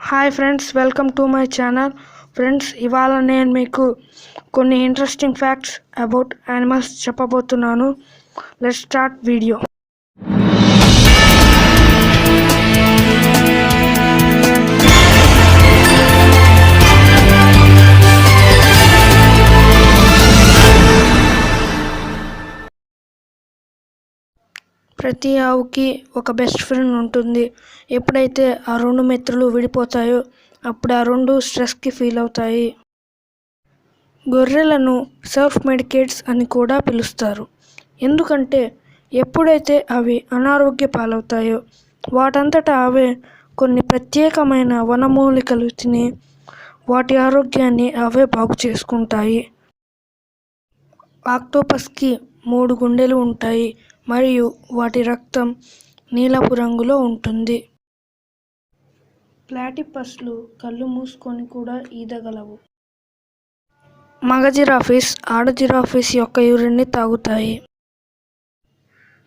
Hi friends, welcome to my channel. Friends, ఇవాళ నేను మీకు కొన్ని ఇంట్రెస్టింగ్ ఫ్యాక్ట్స్ అబౌట్ యానిమల్స్ చెప్పబోతున్నాను. Let's start video. ప్రతి ఆవుకి ఒక బెస్ట్ ఫ్రెండ్ ఉంటుంది. ఎప్పుడైతే ఆ రెండు మిత్రులు విడిపోతాయో అప్పుడు ఆ రెండు స్ట్రెస్కి ఫీల్ అవుతాయి. గొర్రెలను సెల్ఫ్ మెడికేట్స్ అని కూడా పిలుస్తారు. ఎందుకంటే ఎప్పుడైతే అవి అనారోగ్య పాలవుతాయో వాటంతటా అవే కొన్ని ప్రత్యేకమైన వనమూలికలు తిని వాటి ఆరోగ్యాన్ని అవే బాగు చేసుకుంటాయి. ఆక్టోపస్కి 3 గుండెలు ఉంటాయి మరియు వాటి రక్తం నీలపు రంగులో ఉంటుంది. ప్లాటిపస్లు కళ్ళు మూసుకొని కూడా ఈదగలవు. మగ జిరాఫీస్ ఆడ జిరాఫీస్ యొక్క యూరిన్ని తాగుతాయి.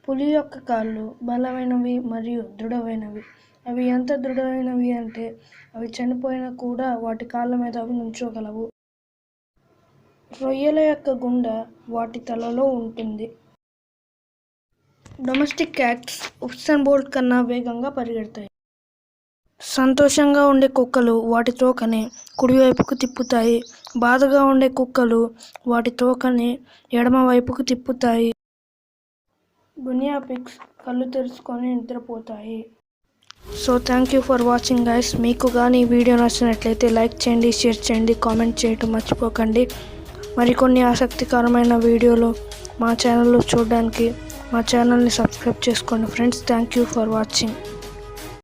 పులి యొక్క కాళ్ళు బలమైనవి మరియు దృఢమైనవి. అవి ఎంత దృఢమైనవి అంటే అవి చనిపోయినా కూడా వాటి కాళ్ళ మీద అవి నుంచోగలవు. రొయ్యల యొక్క గుండె వాటి తలలో ఉంటుంది. డొమెస్టిక్ క్యాట్స్ ఉసేన్ బోల్ట్ కన్నా వేగంగా పరిగెడతాయి. సంతోషంగా ఉండే కుక్కలు వాటి తోకని కుడివైపుకు తిప్పుతాయి. బాధగా ఉండే కుక్కలు వాటి తోకని ఎడమ వైపుకు తిప్పుతాయి. గునియా పిగ్స్ కళ్ళు తెరుచుకొని నిద్రపోతాయి. So thank you for watching guys. మీకు కానీ ఈ వీడియో నచ్చినట్లయితే లైక్ చేయండి, షేర్ చేయండి, కామెంట్ చేయడం మర్చిపోకండి. మరికొన్ని ఆసక్తికరమైన వీడియోలు మా ఛానల్లో చూడడానికి మా ఛానల్ని సబ్స్క్రైబ్ చేసుకోండి friends. Thank you for watching.